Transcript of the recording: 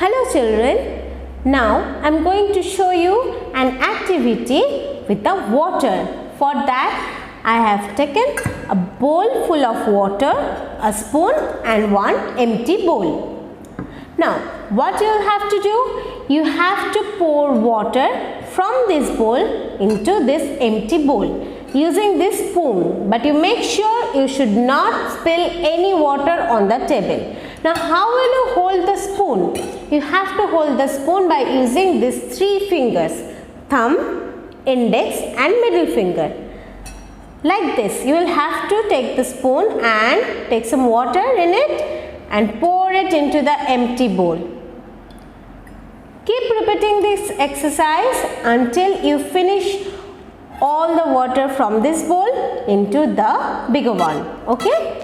Hello children, now I am going to show you an activity with the water. For that I have taken a bowl full of water, a spoon and one empty bowl. Now what you have to do? You have to pour water from this bowl into this empty bowl using this spoon, but you make sure you should not spill any water on the table. Now how will you hold the spoon? You have to hold the spoon by using these three fingers, thumb, index and middle finger. Like this, you will have to take the spoon and take some water in it and pour it into the empty bowl. Keep repeating this exercise until you finish all the water from this bowl into the bigger one. Okay?